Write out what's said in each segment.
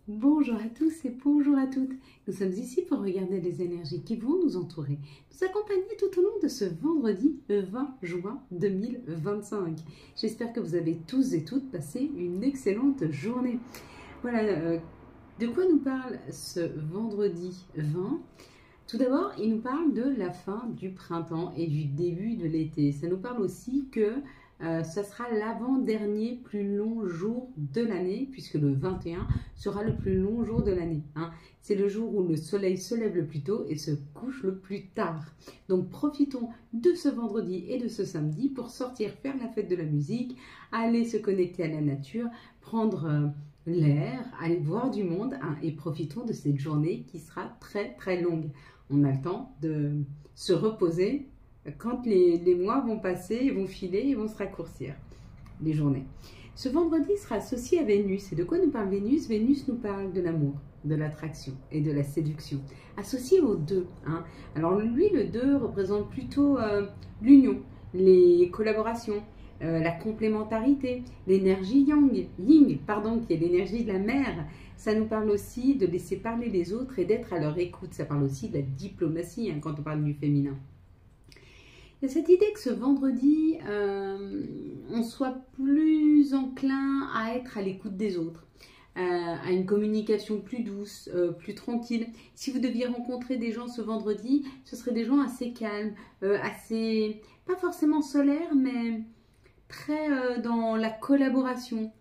Bonjour à tous et bonjour à toutes. Nous sommes ici pour regarder les énergies qui vont nous entourer, nous accompagner tout au long de ce vendredi 20 juin 2025. J'espère que vous avez tous et toutes passé une excellente journée. Voilà, de quoi nous parle ce vendredi 20? Tout d'abord, il nous parle de la fin du printemps et du début de l'été. Ça nous parle aussi que ça sera l'avant-dernier plus long jour de l'année, puisque le 21 sera le plus long jour de l'année. C'est le jour où le soleil se lève le plus tôt et se couche le plus tard. Donc profitons de ce vendredi et de ce samedi pour sortir faire la fête de la musique, aller se connecter à la nature, prendre l'air, aller voir du monde et profitons de cette journée qui sera très très longue. On a le temps de se reposer quand les mois vont passer, vont filer et vont se raccourcir, les journées. Ce vendredi sera associé à Vénus. Et de quoi nous parle Vénus? Vénus nous parle de l'amour, de l'attraction et de la séduction, associé au 2. Alors lui, le 2 représente plutôt l'union, les collaborations, la complémentarité, l'énergie yin, pardon, qui est l'énergie de la mer. Ça nous parle aussi de laisser parler les autres et d'être à leur écoute. Ça parle aussi de la diplomatie quand on parle du féminin. Il y a cette idée que ce vendredi, on soit plus enclin à être à l'écoute des autres, à une communication plus douce, plus tranquille. Si vous deviez rencontrer des gens ce vendredi, ce seraient des gens assez calmes, assez, pas forcément solaires, mais très dans la collaboration,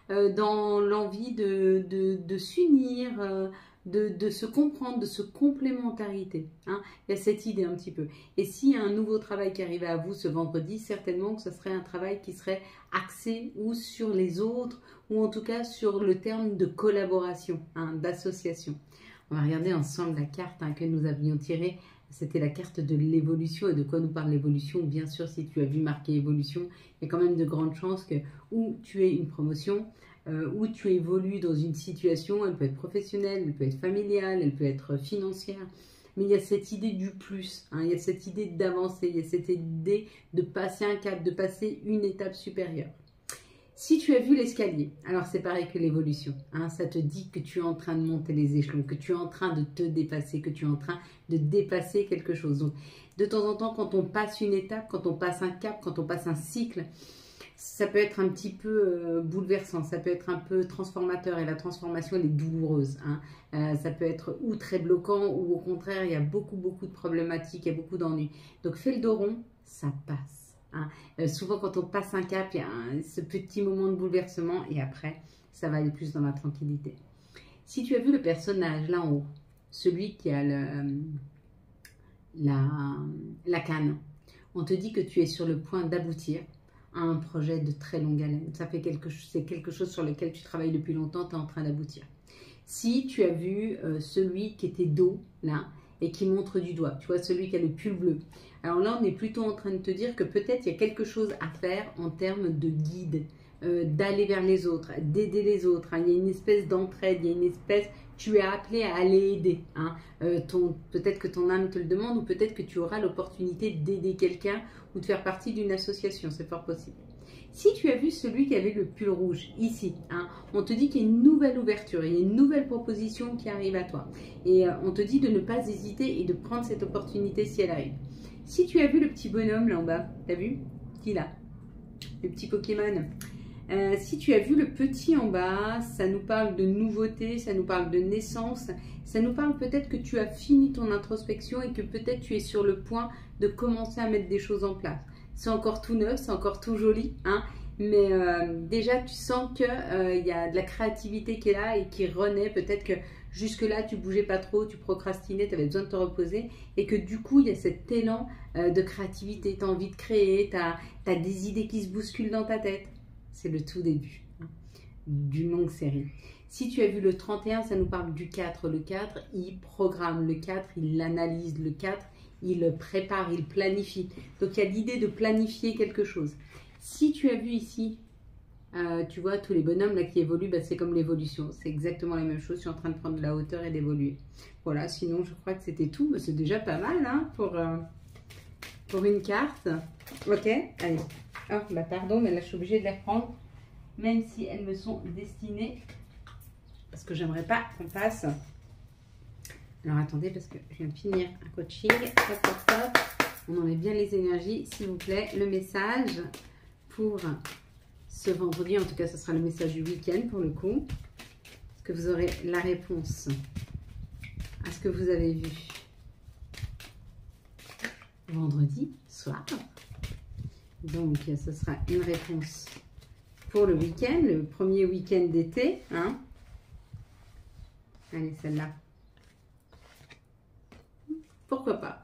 dans l'envie de s'unir, de se comprendre, de se complémentarité. Il y a cette idée un petit peu. Et s'il y a un nouveau travail qui arrivait à vous ce vendredi, certainement que ce serait un travail qui serait axé ou sur les autres, ou en tout cas sur le terme de collaboration, d'association. On va regarder ensemble la carte que nous avions tirée. C'était la carte de l'évolution. Et de quoi nous parle l'évolution? Bien sûr, si tu as vu marqué évolution, il y a quand même de grandes chances que où tu aies une promotion, où tu évolues dans une situation, elle peut être professionnelle, elle peut être familiale, elle peut être financière. Mais il y a cette idée du plus, il y a cette idée d'avancer, il y a cette idée de passer un cap, de passer une étape supérieure. Si tu as vu l'escalier, alors c'est pareil que l'évolution. Ça te dit que tu es en train de monter les échelons, que tu es en train de te dépasser, que tu es en train de dépasser quelque chose. Donc, de temps en temps, quand on passe une étape, quand on passe un cap, quand on passe un cycle, ça peut être un petit peu bouleversant, ça peut être un peu transformateur. Et la transformation, elle est douloureuse. Ça peut être ou très bloquant, ou au contraire, il y a beaucoup de problématiques, il y a beaucoup d'ennuis. Donc, fais le dos rond, ça passe. Souvent quand on passe un cap, il y a ce petit moment de bouleversement et après ça va aller plus dans la tranquillité. Si tu as vu le personnage là en haut, celui qui a la canne, on te dit que tu es sur le point d'aboutir à un projet de très longue haleine. C'est quelque chose sur lequel tu travailles depuis longtemps, tu es en train d'aboutir. Si tu as vu celui qui était dos là et qui montre du doigt, tu vois, celui qui a le pull bleu. Alors là, on est plutôt en train de te dire que peut-être il y a quelque chose à faire en termes de guide, d'aller vers les autres, d'aider les autres. Il y a une espèce d'entraide, il y a une espèce, tu es appelé à aller aider. Peut-être que ton âme te le demande ou peut-être que tu auras l'opportunité d'aider quelqu'un ou de faire partie d'une association, c'est fort possible. Si tu as vu celui qui avait le pull rouge, ici, on te dit qu'il y a une nouvelle ouverture, il y a une nouvelle proposition qui arrive à toi. Et on te dit de ne pas hésiter et de prendre cette opportunité si elle arrive. Si tu as vu le petit bonhomme là en bas, t'as vu? Qui là? Le petit Pokémon. Si tu as vu le petit en bas, ça nous parle de nouveauté, ça nous parle de naissance, ça nous parle peut-être que tu as fini ton introspection et que peut-être tu es sur le point de commencer à mettre des choses en place. C'est encore tout neuf, c'est encore tout joli, mais déjà tu sens qu'il y a de la créativité qui est là et qui renaît. Peut-être que jusque-là tu bougeais pas trop, tu procrastinais, tu avais besoin de te reposer et que du coup il y a cet élan de créativité, tu as envie de créer, tu as des idées qui se bousculent dans ta tête. C'est le tout début d'une longue série. Si tu as vu le 31, ça nous parle du 4. Le 4, il programme. Le 4, il analyse. Le 4, il prépare, il planifie. Donc, il y a l'idée de planifier quelque chose. Si tu as vu ici, tu vois, tous les bonhommes là qui évoluent, c'est comme l'évolution. C'est exactement la même chose. Je suis en train de prendre de la hauteur et d'évoluer. Voilà, sinon, je crois que c'était tout. C'est déjà pas mal pour une carte. Ok, allez. Pardon, mais là, je suis obligée de les reprendre. Même si elles me sont destinées. parce que j'aimerais pas qu'on passe. Alors attendez, parce que je viens de finir un coaching. Hop, hop, hop. On enlève bien les énergies, s'il vous plaît. Le message pour ce vendredi, en tout cas, ce sera le message du week-end pour le coup. Est-ce que vous aurez la réponse à ce que vous avez vu vendredi soir? Donc, ce sera une réponse pour le week-end, le premier week-end d'été. Hein? Allez, celle-là. Pourquoi pas?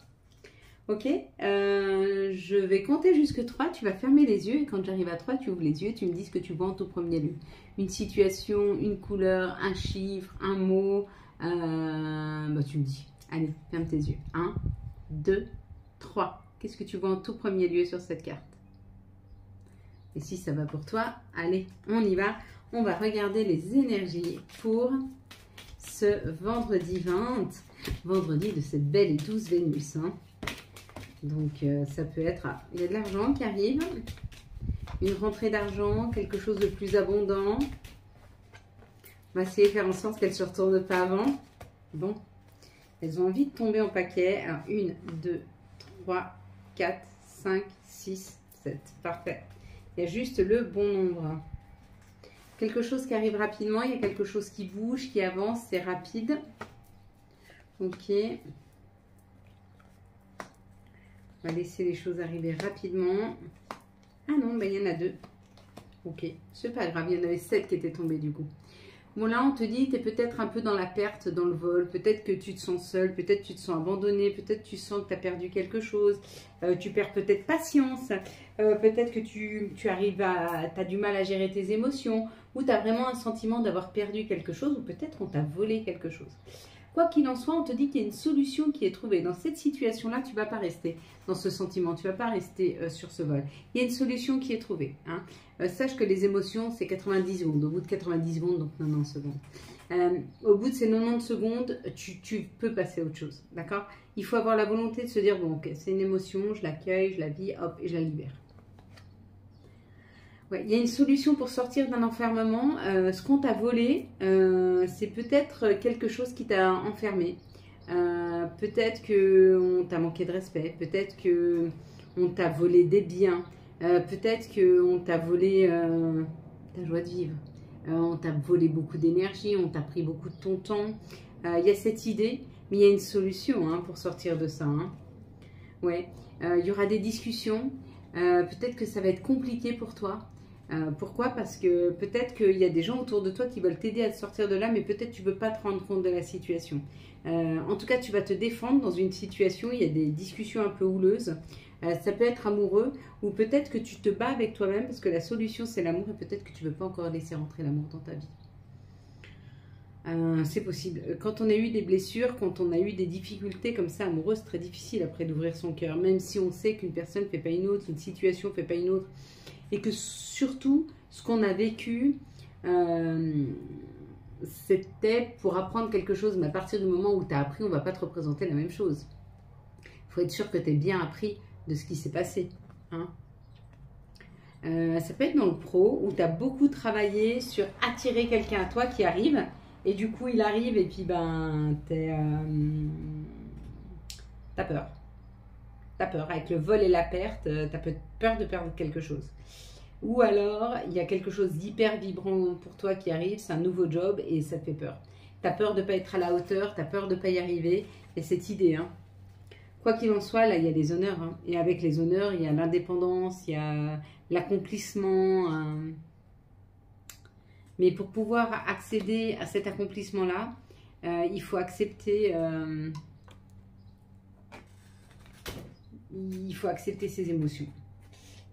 Ok, je vais compter jusque 3, tu vas fermer les yeux et quand j'arrive à 3, tu ouvres les yeux, tu me dis ce que tu vois en tout premier lieu. Une situation, une couleur, un chiffre, un mot, bah tu me dis. Allez, ferme tes yeux. 1, 2, 3. Qu'est-ce que tu vois en tout premier lieu sur cette carte? Et si ça va pour toi, allez, on y va. On va regarder les énergies pour ce vendredi 20, vendredi de cette belle et douce Vénus. Hein. Donc, ça peut être... Il y a de l'argent qui arrive, une rentrée d'argent, quelque chose de plus abondant. On va essayer de faire en sorte qu'elles ne se retournent pas avant. Bon, elles ont envie de tomber en paquet. Alors, 1, 2, 3, 4, 5, 6, 7. Parfait. Il y a juste le bon nombre. Quelque chose qui arrive rapidement, il y a quelque chose qui bouge, qui avance, c'est rapide. Ok. On va laisser les choses arriver rapidement. Ah non, ben, il y en a 2. Ok, c'est pas grave, il y en avait 7 qui étaient tombés du coup. Bon là, on te dit, tu es peut-être un peu dans la perte, dans le vol. Peut-être que tu te sens seul, peut-être que tu te sens abandonné, peut-être que tu sens que tu as perdu quelque chose. Tu perds peut-être patience. Peut-être que tu arrives à... Tu as du mal à gérer tes émotions. Ou tu as vraiment un sentiment d'avoir perdu quelque chose. Ou peut-être on t'a volé quelque chose. Quoi qu'il en soit, on te dit qu'il y a une solution qui est trouvée. Dans cette situation-là, tu ne vas pas rester dans ce sentiment, tu ne vas pas rester sur ce vol. Il y a une solution qui est trouvée. Hein. Sache que les émotions, c'est 90 secondes. Au bout de 90 secondes, donc 90 secondes. Au bout de ces 90 secondes, tu peux passer à autre chose. D'accord? Il faut avoir la volonté de se dire, bon, ok, c'est une émotion, je l'accueille, je la vis, hop, et je la libère. Ouais, il y a une solution pour sortir d'un enfermement. Ce qu'on t'a volé, c'est peut-être quelque chose qui t'a enfermé. Peut-être qu'on t'a manqué de respect. Peut-être qu'on t'a volé des biens. Peut-être qu'on t'a volé ta joie de vivre. On t'a volé beaucoup d'énergie. On t'a pris beaucoup de ton temps. Il y a cette idée, mais il y a une solution hein, pour sortir de ça. Hein. Ouais, il y aura des discussions. Peut-être que ça va être compliqué pour toi. Pourquoi? Parce que peut-être qu'il y a des gens autour de toi qui veulent t'aider à te sortir de là, mais peut-être tu ne veux pas te rendre compte de la situation. En tout cas, tu vas te défendre dans une situation, il y a des discussions un peu houleuses. Ça peut être amoureux, ou peut-être que tu te bats avec toi-même, parce que la solution c'est l'amour, et peut-être que tu ne veux pas encore laisser rentrer l'amour dans ta vie. C'est possible. Quand on a eu des blessures, quand on a eu des difficultés comme ça amoureuses, c'est très difficile après d'ouvrir son cœur, même si on sait qu'une personne ne fait pas une autre, qu'une situation ne fait pas une autre. Et que surtout, ce qu'on a vécu, c'était pour apprendre quelque chose. Mais à partir du moment où tu as appris, on ne va pas te représenter la même chose. Il faut être sûr que tu aies bien appris de ce qui s'est passé. Hein. Ça peut être dans le pro, où tu as beaucoup travaillé sur attirer quelqu'un à toi qui arrive. Et du coup, il arrive et puis ben, t'as peur. T'as peur. Avec le vol et la perte, t'as peur de perdre quelque chose. Ou alors, il y a quelque chose d'hyper vibrant pour toi qui arrive, c'est un nouveau job et ça te fait peur. T'as peur de ne pas être à la hauteur, t'as peur de ne pas y arriver. Et cette idée, hein. Quoi qu'il en soit, là, il y a les honneurs. Hein. Et avec les honneurs, il y a l'indépendance, il y a l'accomplissement. Hein. Mais pour pouvoir accéder à cet accomplissement-là, il faut accepter... il faut accepter ses émotions.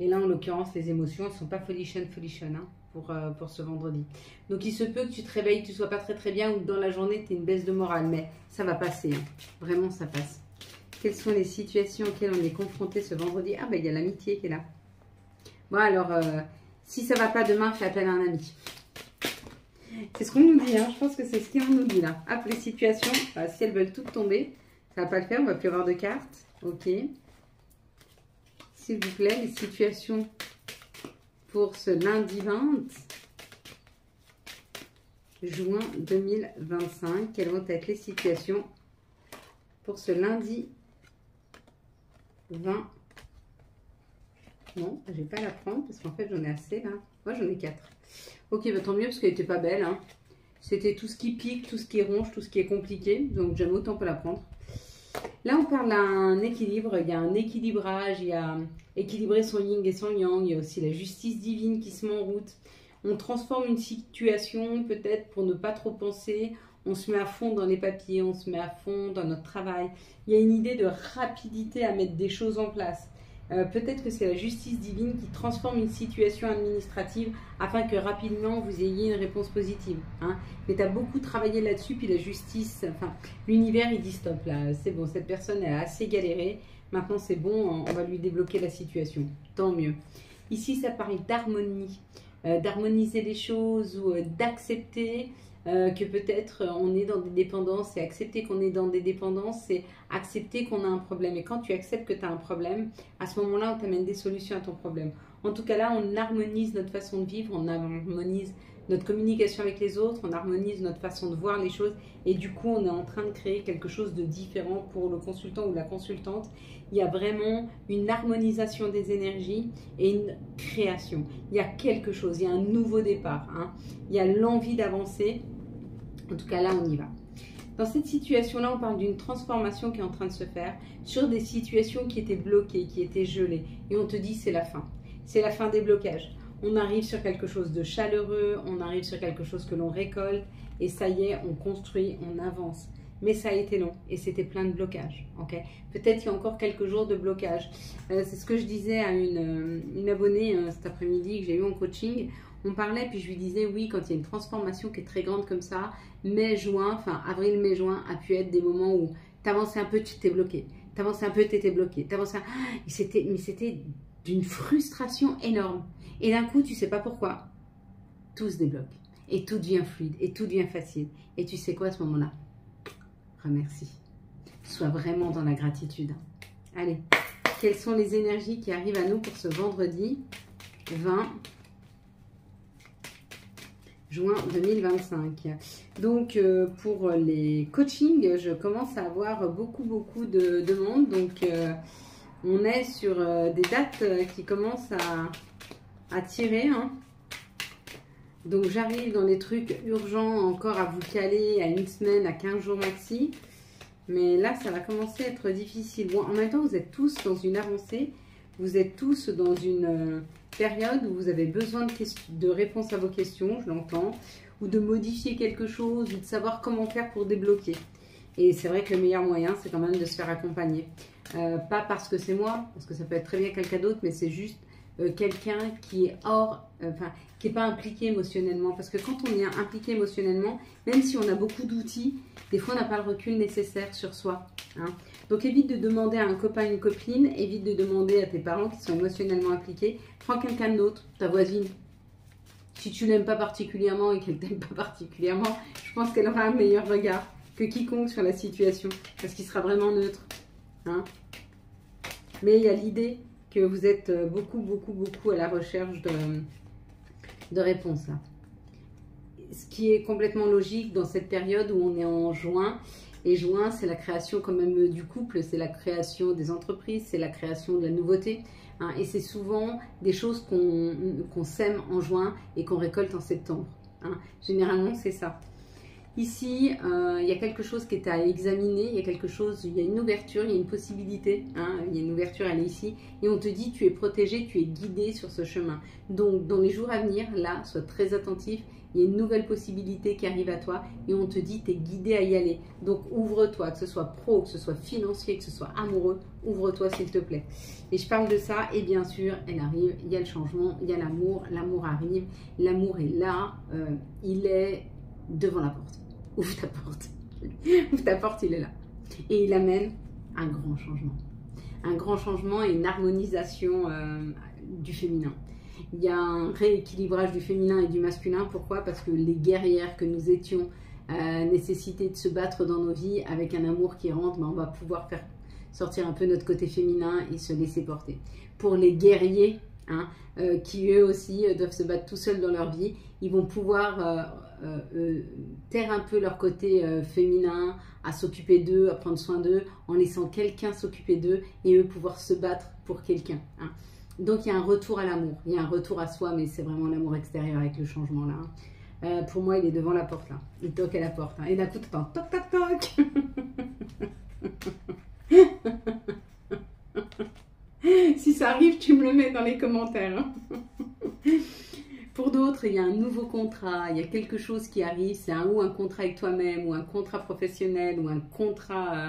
Et là, en l'occurrence, les émotions ne sont pas folichonnes hein, pour ce vendredi. Donc, il se peut que tu te réveilles, que tu ne sois pas très bien ou que dans la journée, tu aies une baisse de morale. Mais ça va passer. Hein. Vraiment, ça passe. Quelles sont les situations auxquelles on est confronté ce vendredi? Ah, ben, il y a l'amitié qui est là. Bon, alors, si ça ne va pas demain, fais appel à un ami. C'est ce qu'on nous dit. Hein. Je pense que c'est ce qu'on nous dit là. Hop, les situations, si elles veulent toutes tomber, ça ne va pas le faire. On ne va plus avoir de cartes. Ok. S'il vous plaît, les situations pour ce lundi 20. juin 2025. Quelles vont être les situations pour ce lundi 20? Non, je ne vais pas la prendre parce qu'en fait j'en ai assez là. Moi j'en ai 4. Ok, bah, tant mieux parce qu'elle n'était pas belle. Hein. C'était tout ce qui pique, tout ce qui ronge, tout ce qui est compliqué. Donc j'aime autant pas la prendre. Là on parle d'un équilibre. Il y a un équilibrage. Il y a équilibrer son yin et son yang. Il y a aussi la justice divine qui se met en route. On transforme une situation peut-être pour ne pas trop penser. On se met à fond dans les papiers. On se met à fond dans notre travail. Il y a une idée de rapidité à mettre des choses en place. Peut-être que c'est la justice divine qui transforme une situation administrative afin que rapidement vous ayez une réponse positive. Hein. Mais tu as beaucoup travaillé là-dessus, puis la justice, enfin, l'univers il dit stop là, c'est bon, cette personne elle a assez galéré, maintenant c'est bon, on va lui débloquer la situation, tant mieux. Ici ça parle d'harmonie, d'harmoniser les choses ou d'accepter. Que peut-être on est dans des dépendances et accepter qu'on est dans des dépendances, c'est accepter qu'on a un problème. Et quand tu acceptes que tu as un problème, à ce moment-là, on t'amène des solutions à ton problème. En tout cas là, on harmonise notre façon de vivre, on harmonise notre communication avec les autres, on harmonise notre façon de voir les choses et du coup, on est en train de créer quelque chose de différent pour le consultant ou la consultante. Il y a vraiment une harmonisation des énergies et une création. Il y a quelque chose, il y a un nouveau départ. Hein. Il y a l'envie d'avancer. En tout cas, là, on y va. Dans cette situation-là, on parle d'une transformation qui est en train de se faire sur des situations qui étaient bloquées, qui étaient gelées. Et on te dit, c'est la fin. C'est la fin des blocages. On arrive sur quelque chose de chaleureux, on arrive sur quelque chose que l'on récolte. Et ça y est, on construit, on avance. Mais ça a été long et c'était plein de blocages. Okay, peut-être il y a encore quelques jours de blocage. C'est ce que je disais à une abonnée cet après-midi que j'ai eu en coaching. On parlait, puis je lui disais, oui, quand il y a une transformation qui est très grande comme ça, mai-juin, enfin avril-mai-juin, a pu être des moments où tu avançais un peu, tu t'es bloqué. Tu avançais un peu, tu étais bloqué. Mais c'était d'une frustration énorme. Et d'un coup, tu ne sais pas pourquoi, tout se débloque. Et tout devient fluide, et tout devient facile. Et tu sais quoi à ce moment-là? Remercie. Sois vraiment dans la gratitude. Allez, quelles sont les énergies qui arrivent à nous pour ce vendredi 20 juin 2025. Donc, pour les coachings, je commence à avoir beaucoup de demandes. Donc, on est sur des dates qui commencent à tirer. Hein. Donc, j'arrive dans les trucs urgents encore à vous caler à une semaine, à 15 jours maxi. Mais là, ça va commencer à être difficile. Bon, en même temps, vous êtes tous dans une avancée. Vous êtes tous dans une période où vous avez besoin de réponses à vos questions, je l'entends, ou de modifier quelque chose, ou de savoir comment faire pour débloquer. Et c'est vrai que le meilleur moyen, c'est quand même de se faire accompagner. Pas parce que c'est moi, parce que ça peut être très bien quelqu'un d'autre, mais c'est juste quelqu'un qui est qui n'est pas impliqué émotionnellement. Parce que quand on est impliqué émotionnellement, même si on a beaucoup d'outils, des fois on n'a pas le recul nécessaire sur soi. Hein. Donc évite de demander à un copain, une copine, évite de demander à tes parents qui sont émotionnellement impliqués. Prends quelqu'un d'autre, ta voisine. Si tu l'aimes pas particulièrement et qu'elle t'aime pas particulièrement, je pense qu'elle aura un meilleur regard que quiconque sur la situation, parce qu'il sera vraiment neutre. Hein. Mais il y a l'idée que vous êtes beaucoup à la recherche de réponses. Là. Ce qui est complètement logique dans cette période où on est en juin. Et juin, c'est la création quand même du couple, c'est la création des entreprises, c'est la création de la nouveauté. Hein, et c'est souvent des choses qu'on sème en juin et qu'on récolte en septembre. Hein. Généralement, c'est ça. Ici, il y a quelque chose qui est à examiner, il y a quelque chose, il y a une ouverture, il y a une possibilité, hein, il y a une ouverture, elle est ici, et on te dit tu es protégé, tu es guidé sur ce chemin. Donc, dans les jours à venir, là, sois très attentif, il y a une nouvelle possibilité qui arrive à toi, et on te dit tu es guidé à y aller. Donc, ouvre-toi, que ce soit pro, que ce soit financier, que ce soit amoureux, ouvre-toi s'il te plaît. Et je parle de ça, et bien sûr, elle arrive, il y a le changement, il y a l'amour arrive, l'amour est là, il est devant la porte. Ouvre ta porte. Ouvre ta porte, il est là. Et il amène un grand changement. Un grand changement et une harmonisation du féminin. Il y a un rééquilibrage du féminin et du masculin. Pourquoi? Parce que les guerrières que nous étions nécessitaient de se battre dans nos vies avec un amour qui rentre, ben on va pouvoir faire sortir un peu notre côté féminin et se laisser porter. Pour les guerriers, hein, qui eux aussi doivent se battre tout seuls dans leur vie, ils vont pouvoir taire un peu leur côté féminin, à s'occuper d'eux, à prendre soin d'eux, en laissant quelqu'un s'occuper d'eux et eux pouvoir se battre pour quelqu'un. Hein. Donc il y a un retour à l'amour, il y a un retour à soi, mais c'est vraiment l'amour extérieur avec le changement là. Hein. Pour moi, il est devant la porte là, il toque à la porte. Hein. Et d'un coup, tu entends toc toc toc. Si ça arrive, tu me le mets dans les commentaires. Hein. Pour d'autres, il y a un nouveau contrat, il y a quelque chose qui arrive, c'est ou un contrat avec toi-même, ou un contrat professionnel, ou un contrat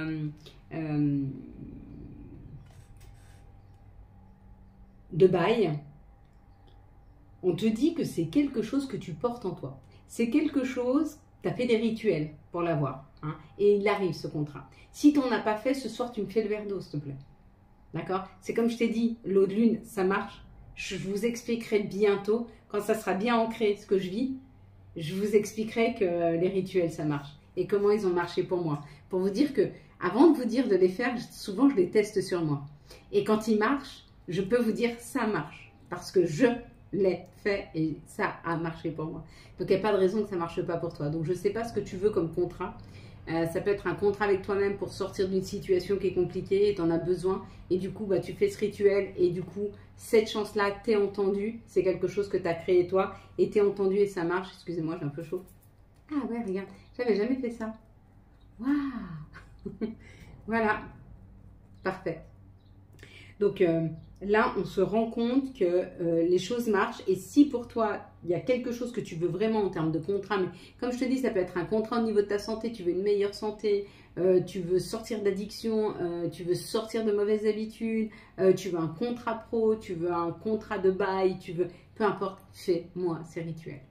de bail. On te dit que c'est quelque chose que tu portes en toi. C'est quelque chose, tu as fait des rituels pour l'avoir. Hein, et il arrive ce contrat. Si tu n'en as pas fait, ce soir, tu me fais le verre d'eau, s'il te plaît. D'accord? C'est comme je t'ai dit, l'eau de lune, ça marche. Je vous expliquerai bientôt, quand ça sera bien ancré ce que je vis, je vous expliquerai que les rituels, ça marche. Et comment ils ont marché pour moi. Pour vous dire que, avant de vous dire de les faire, souvent je les teste sur moi. Et quand ils marchent, je peux vous dire ça marche. Parce que je l'ai fait et ça a marché pour moi. Donc il n'y a pas de raison que ça ne marche pas pour toi. Donc je ne sais pas ce que tu veux comme contrat. Ça peut être un contrat avec toi-même pour sortir d'une situation qui est compliquée et tu en as besoin. Et du coup, bah, tu fais ce rituel et du coup, cette chance-là, t'es entendu. C'est quelque chose que tu as créé toi et t'es entendu et ça marche. Excusez-moi, j'ai un peu chaud. Ah ouais, regarde, j'avais jamais fait ça. Waouh. Voilà, parfait. Donc là, on se rend compte que les choses marchent. Et si pour toi, il y a quelque chose que tu veux vraiment en termes de contrat, mais comme je te dis, ça peut être un contrat au niveau de ta santé, tu veux une meilleure santé, tu veux sortir d'addiction, tu veux sortir de mauvaises habitudes, tu veux un contrat pro, tu veux un contrat de bail, tu veux, peu importe, fais-moi ces rituels.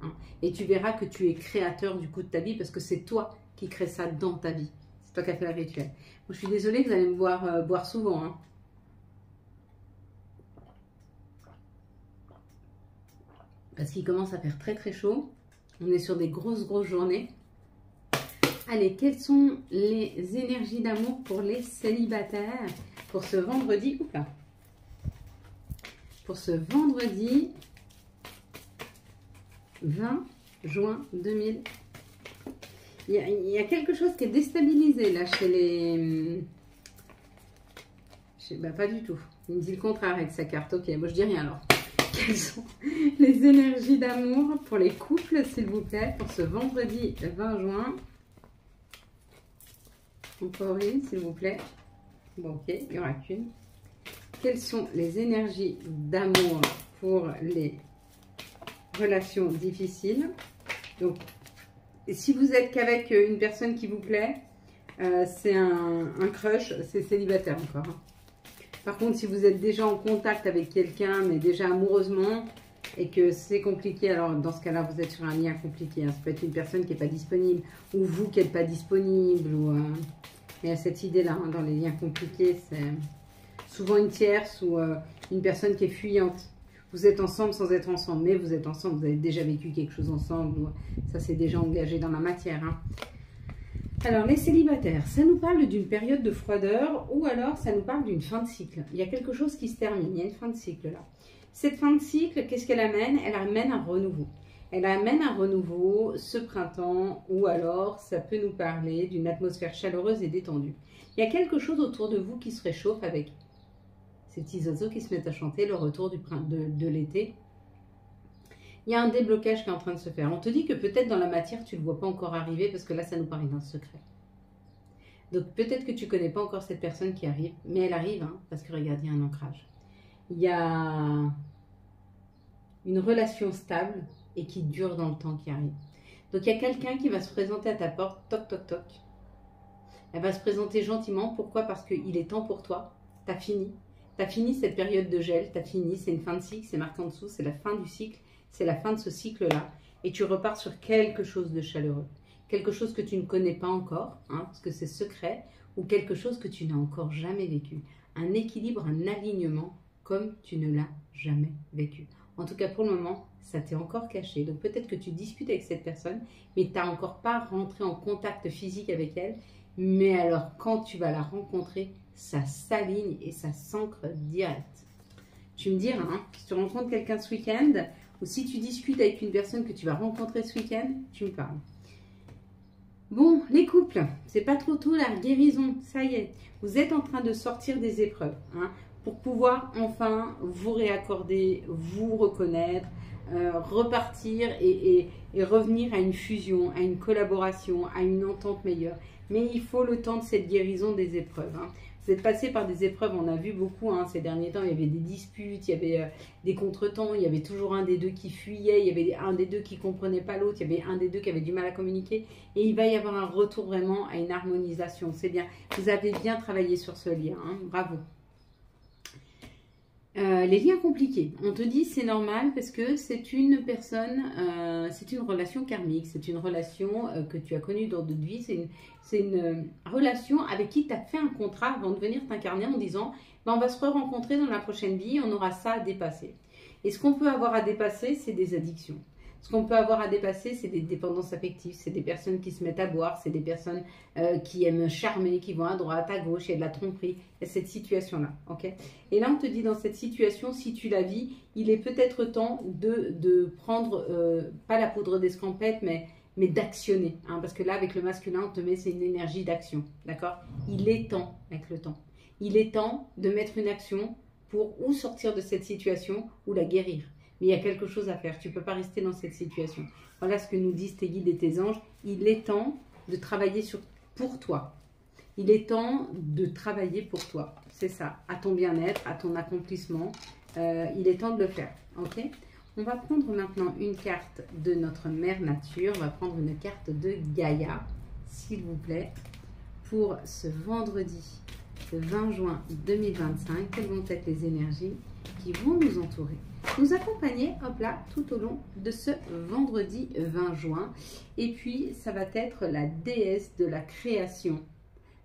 Hein. Et tu verras que tu es créateur du coup de ta vie parce que c'est toi qui crée ça dans ta vie. C'est toi qui as fait le rituel. Bon, je suis désolée, vous allez me voir boire souvent. Hein. Parce qu'il commence à faire très très chaud. On est sur des grosses journées. Allez, quelles sont les énergies d'amour pour les célibataires pour ce vendredi? Oups, pour ce vendredi 20 juin 2000. Il y a quelque chose qui est déstabilisé là chez les... Bah, pas du tout. Il me dit le contraire avec sa carte. Ok, moi je dis rien alors. Quelles sont les énergies d'amour pour les couples, s'il vous plaît, pour ce vendredi 20 juin? Encore une, s'il vous plaît. Bon, ok, il n'y aura qu'une. Quelles sont les énergies d'amour pour les relations difficiles? Donc, si vous êtes qu'avec une personne qui vous plaît, c'est un crush, c'est célibataire encore. Par contre, si vous êtes déjà en contact avec quelqu'un, mais déjà amoureusement, et que c'est compliqué, alors dans ce cas-là, vous êtes sur un lien compliqué. Hein. Ça peut être une personne qui n'est pas disponible, ou vous qui n'êtes pas disponible. Ou, il y a cette idée-là, hein, dans les liens compliqués, c'est souvent une tierce ou une personne qui est fuyante. Vous êtes ensemble sans être ensemble, mais vous êtes ensemble, vous avez déjà vécu quelque chose ensemble. Ou, ça s'est déjà engagé dans la matière. Hein. Alors, les célibataires, ça nous parle d'une période de froideur ou alors ça nous parle d'une fin de cycle. Il y a quelque chose qui se termine, il y a une fin de cycle là. Cette fin de cycle, qu'est-ce qu'elle amène? Elle amène un renouveau. Elle amène un renouveau ce printemps ou alors ça peut nous parler d'une atmosphère chaleureuse et détendue. Il y a quelque chose autour de vous qui se réchauffe avec ces petits oiseaux qui se mettent à chanter le retour de l'été. Il y a un déblocage qui est en train de se faire. On te dit que peut-être dans la matière, tu ne le vois pas encore arriver parce que là, ça nous paraît d'un secret. Donc peut-être que tu ne connais pas encore cette personne qui arrive, mais elle arrive, hein, parce que regarde, il y a un ancrage. Il y a une relation stable et qui dure dans le temps qui arrive. Donc il y a quelqu'un qui va se présenter à ta porte, toc toc toc. Elle va se présenter gentiment. Pourquoi? Parce qu'il est temps pour toi. Tu as fini. Tu as fini cette période de gel. Tu as fini. C'est une fin de cycle. C'est marqué en dessous. C'est la fin du cycle. C'est la fin de ce cycle-là. Et tu repars sur quelque chose de chaleureux. Quelque chose que tu ne connais pas encore, hein, parce que c'est secret. Ou quelque chose que tu n'as encore jamais vécu. Un équilibre, un alignement comme tu ne l'as jamais vécu. En tout cas, pour le moment, ça t'est encore caché. Donc peut-être que tu discutes avec cette personne, mais tu n'as encore pas rentré en contact physique avec elle. Mais alors, quand tu vas la rencontrer, ça s'aligne et ça s'ancre direct. Tu me diras, hein, si tu rencontres quelqu'un ce week-end, ou si tu discutes avec une personne que tu vas rencontrer ce week-end, tu me parles. Bon, les couples, c'est pas trop tôt la guérison, ça y est, vous êtes en train de sortir des épreuves, hein, pour pouvoir enfin vous réaccorder, vous reconnaître, repartir et revenir à une fusion, à une collaboration, à une entente meilleure. Mais il faut le temps de cette guérison des épreuves, hein. Vous êtes passé par des épreuves, on a vu beaucoup, hein, ces derniers temps, il y avait des disputes, il y avait des contretemps, il y avait toujours un des deux qui fuyait, il y avait un des deux qui ne comprenait pas l'autre, il y avait un des deux qui avait du mal à communiquer, et il va y avoir un retour vraiment à une harmonisation. C'est bien, vous avez bien travaillé sur ce lien, hein, bravo. Les liens compliqués, on te dit c'est normal parce que c'est une personne, c'est une relation karmique, c'est une relation que tu as connue dans d'autres vies, c'est une relation avec qui tu as fait un contrat avant de venir t'incarner en disant ben, on va se re-rencontrer dans la prochaine vie, on aura ça à dépasser. Et ce qu'on peut avoir à dépasser, c'est des addictions. Ce qu'on peut avoir à dépasser, c'est des dépendances affectives, c'est des personnes qui se mettent à boire, c'est des personnes qui aiment charmer, qui vont à droite, à gauche, il y a de la tromperie, il y a cette situation-là, ok? Et là, on te dit dans cette situation, si tu la vis, il est peut-être temps de prendre, pas la poudre d'escampette, mais d'actionner, hein, parce que là, avec le masculin, on te met, c'est une énergie d'action, d'accord? Il est temps, avec le temps, il est temps de mettre une action pour ou sortir de cette situation ou la guérir. Mais il y a quelque chose à faire. Tu ne peux pas rester dans cette situation. Voilà ce que nous disent tes guides et tes anges. Il est temps de travailler pour toi. Il est temps de travailler pour toi. C'est ça. À ton bien-être, à ton accomplissement. Il est temps de le faire. Ok? On va prendre maintenant une carte de notre mère nature. On va prendre une carte de Gaïa, s'il vous plaît, pour ce vendredi, le 20 juin 2025. Quelles vont être les énergies qui vont nous entourer, nous accompagner, hop là, tout au long de ce vendredi 20 juin. Et puis, ça va être la déesse de la création.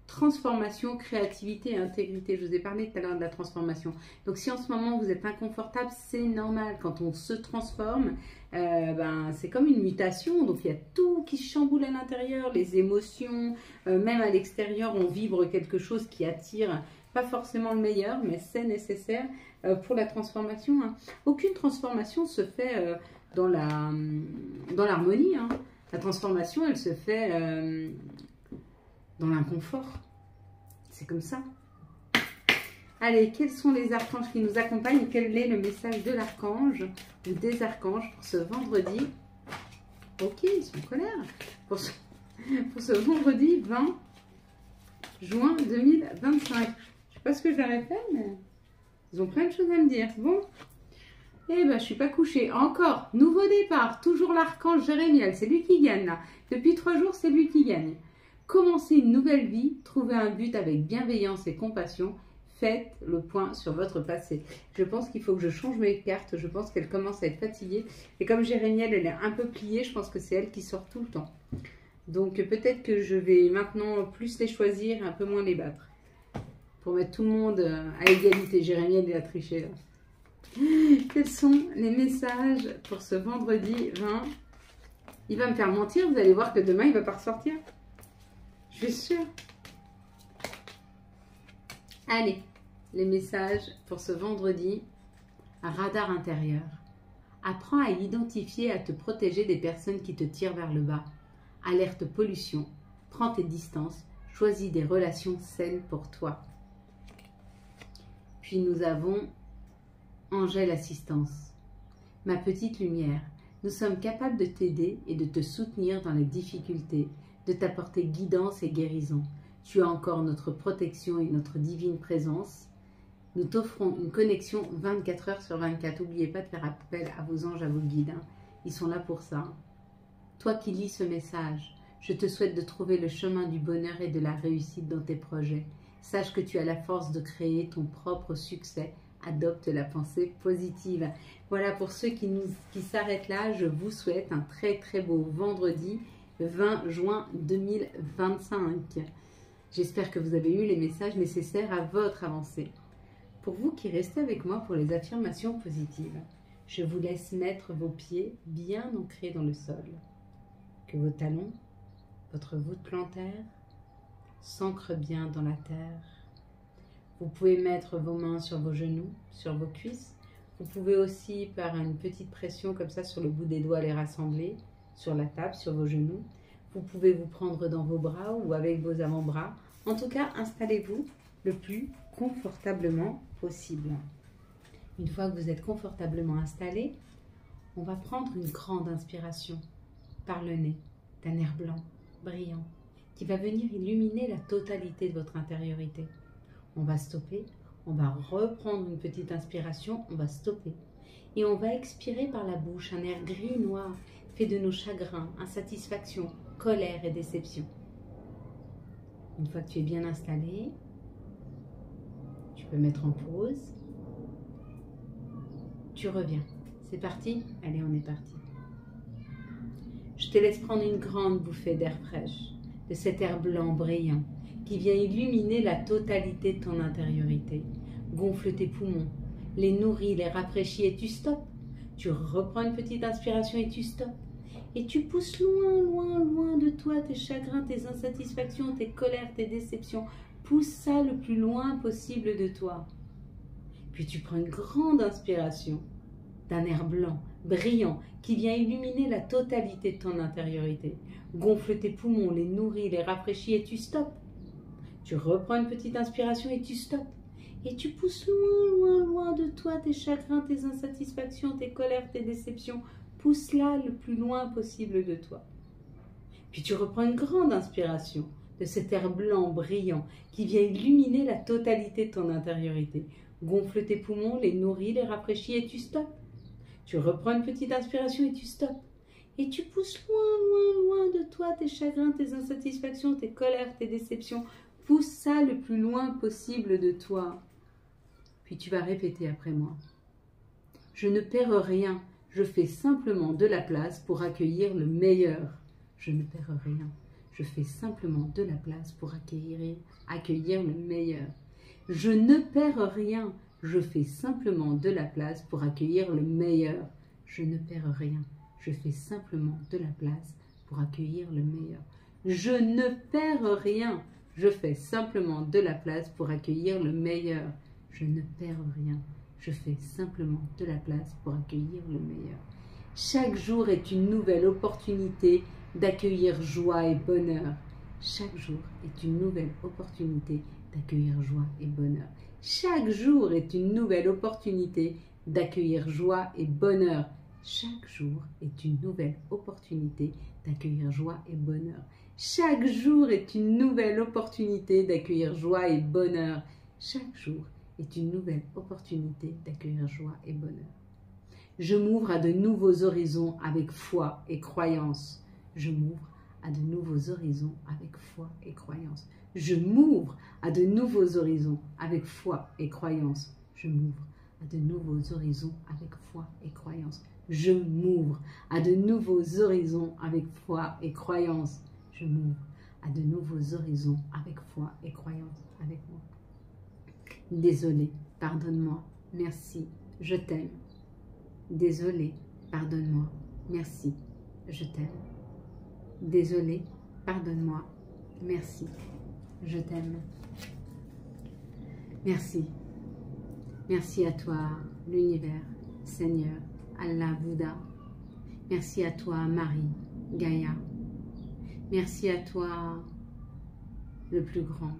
Transformation, créativité et intégrité. Je vous ai parlé tout à l'heure de la transformation. Donc, si en ce moment, vous êtes inconfortable, c'est normal. Quand on se transforme, ben, c'est comme une mutation. Donc, il y a tout qui chamboule à l'intérieur, les émotions, même à l'extérieur, on vibre quelque chose qui attire. Pas forcément le meilleur, mais c'est nécessaire pour la transformation, hein. Aucune transformation se fait dans l'harmonie, hein. La transformation, elle se fait dans l'inconfort. C'est comme ça. Allez, quels sont les archanges qui nous accompagnent? Quel est le message de l'archange ou des archanges pour ce vendredi? Ok, ils sont en colère. Pour ce vendredi 20 juin 2025. Pas ce que j'aurais fait, mais ils ont plein de choses à me dire. Bon, eh ben, je suis pas couchée. Encore, nouveau départ, toujours l'archange Jérémiel, c'est lui qui gagne là. Depuis 3 jours, c'est lui qui gagne. Commencez une nouvelle vie, trouvez un but avec bienveillance et compassion. Faites le point sur votre passé. Je pense qu'il faut que je change mes cartes. Je pense qu'elle commence à être fatiguée. Et comme Jérémiel, elle est un peu pliée, je pense que c'est elle qui sort tout le temps. Donc peut-être que je vais maintenant plus les choisir, un peu moins les battre. Pour mettre tout le monde à égalité. Jérémiel, il a triché là. Quels sont les messages pour ce vendredi 20? Il va me faire mentir, vous allez voir que demain, il ne va pas ressortir. Je suis sûre. Allez, les messages pour ce vendredi. Un radar intérieur. Apprends à identifier et à te protéger des personnes qui te tirent vers le bas. Alerte pollution. Prends tes distances. Choisis des relations saines pour toi. Puis nous avons Angèle Assistance. Ma petite lumière, nous sommes capables de t'aider et de te soutenir dans les difficultés, de t'apporter guidance et guérison. Tu as encore notre protection et notre divine présence. Nous t'offrons une connexion 24 heures sur 24. N'oubliez pas de faire appel à vos anges, à vos guides, hein. Ils sont là pour ça. Toi qui lis ce message, je te souhaite de trouver le chemin du bonheur et de la réussite dans tes projets. Sache que tu as la force de créer ton propre succès. Adopte la pensée positive. Voilà, pour ceux qui s'arrêtent là, je vous souhaite un très très beau vendredi 20 juin 2025. J'espère que vous avez eu les messages nécessaires à votre avancée. Pour vous qui restez avec moi pour les affirmations positives, je vous laisse mettre vos pieds bien ancrés dans le sol. Que vos talons, votre voûte plantaire, s'ancre bien dans la terre. Vous pouvez mettre vos mains sur vos genoux, sur vos cuisses. Vous pouvez aussi, par une petite pression comme ça sur le bout des doigts, les rassembler sur la table, sur vos genoux. Vous pouvez vous prendre dans vos bras ou avec vos avant-bras. En tout cas, installez-vous le plus confortablement possible. Une fois que vous êtes confortablement installé, on va prendre une grande inspiration par le nez d'un air blanc, brillant, qui va venir illuminer la totalité de votre intériorité. On va stopper, on va reprendre une petite inspiration, on va stopper. Et on va expirer par la bouche un air gris-noir fait de nos chagrins, insatisfaction, colère et déception. Une fois que tu es bien installé, tu peux mettre en pause. Tu reviens. C'est parti? Allez, on est parti. Je te laisse prendre une grande bouffée d'air fraîche, de cet air blanc brillant qui vient illuminer la totalité de ton intériorité. Gonfle tes poumons, les nourris, les rafraîchis et tu stoppes. Tu reprends une petite inspiration et tu stoppes. Et tu pousses loin, loin, loin de toi tes chagrins, tes insatisfactions, tes colères, tes déceptions. Pousse ça le plus loin possible de toi. Puis tu prends une grande inspiration d'un air blanc, brillant, qui vient illuminer la totalité de ton intériorité. Gonfle tes poumons, les nourris, les rafraîchis et tu stoppes. Tu reprends une petite inspiration et tu stoppes. Et tu pousses loin, loin, loin de toi tes chagrins, tes insatisfactions, tes colères, tes déceptions. Pousse-la le plus loin possible de toi. Puis tu reprends une grande inspiration de cet air blanc brillant qui vient illuminer la totalité de ton intériorité. Gonfle tes poumons, les nourris, les rafraîchis et tu stoppes. Tu reprends une petite inspiration et tu stoppes. Et tu pousses loin, loin, loin de toi tes chagrins, tes insatisfactions, tes colères, tes déceptions. Pousse ça le plus loin possible de toi. Puis tu vas répéter après moi. Je ne perds rien. Je fais simplement de la place pour accueillir le meilleur. Je ne perds rien. Je fais simplement de la place pour accueillir le meilleur. Je ne perds rien. Je fais simplement de la place pour accueillir le meilleur. Je ne perds rien. Je fais simplement de la place pour accueillir le meilleur. Je ne perds rien. Je fais simplement de la place pour accueillir le meilleur. Je ne perds rien. Je fais simplement de la place pour accueillir le meilleur. Chaque jour est une nouvelle opportunité d'accueillir joie et bonheur. Chaque jour est une nouvelle opportunité d'accueillir joie et bonheur. Chaque jour est une nouvelle opportunité d'accueillir joie et bonheur. Chaque jour est une nouvelle opportunité d'accueillir joie et bonheur. Chaque jour est une nouvelle opportunité d'accueillir joie et bonheur. Chaque jour est une nouvelle opportunité d'accueillir joie et bonheur. Je m'ouvre à de nouveaux horizons avec foi et croyance. Je m'ouvre à de nouveaux horizons avec foi et croyance. Je m'ouvre à de nouveaux horizons avec foi et croyance. Je m'ouvre à de nouveaux horizons avec foi et croyance. Je m'ouvre à de nouveaux horizons avec foi et croyance. Je m'ouvre à de nouveaux horizons avec foi et croyance avec moi. Désolé, pardonne-moi, merci, je t'aime. Désolé, pardonne-moi, merci, je t'aime. Désolé, pardonne-moi, merci, je t'aime. Merci. Merci à toi, l'univers, Seigneur, Allah, Bouddha. Merci à toi, Marie, Gaïa. Merci à toi, le plus grand,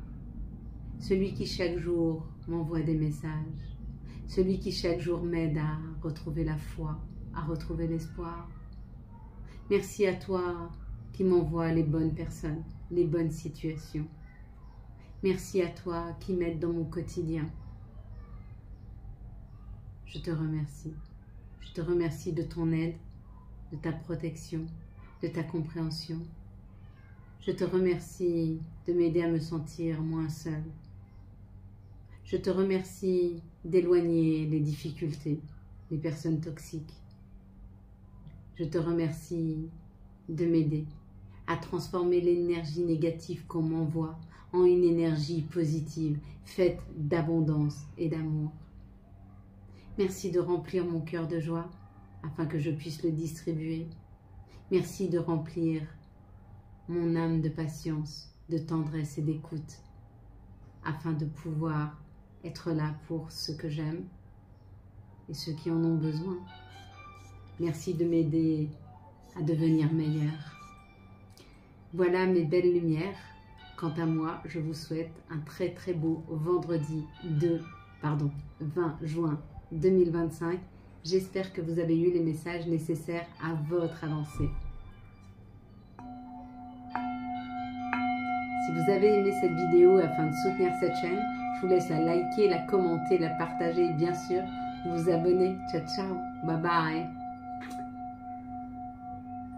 celui qui chaque jour m'envoie des messages, celui qui chaque jour m'aide à retrouver la foi, à retrouver l'espoir. Merci à toi qui m'envoie les bonnes personnes, les bonnes situations. Merci à toi qui m'aide dans mon quotidien. Je te remercie. Je te remercie de ton aide, de ta protection, de ta compréhension. Je te remercie de m'aider à me sentir moins seule. Je te remercie d'éloigner les difficultés, les personnes toxiques. Je te remercie de m'aider à transformer l'énergie négative qu'on m'envoie en une énergie positive, faite d'abondance et d'amour. Merci de remplir mon cœur de joie afin que je puisse le distribuer. Merci de remplir mon âme de patience, de tendresse et d'écoute afin de pouvoir être là pour ce que j'aime, et ceux qui en ont besoin. Merci de m'aider à devenir meilleur. Voilà mes belles lumières. Quant à moi, je vous souhaite un très beau vendredi 20 juin 2025. J'espère que vous avez eu les messages nécessaires à votre avancée. Si vous avez aimé cette vidéo afin de soutenir cette chaîne, je vous laisse la liker, la commenter, la partager et bien sûr vous abonner. Ciao, ciao, bye bye.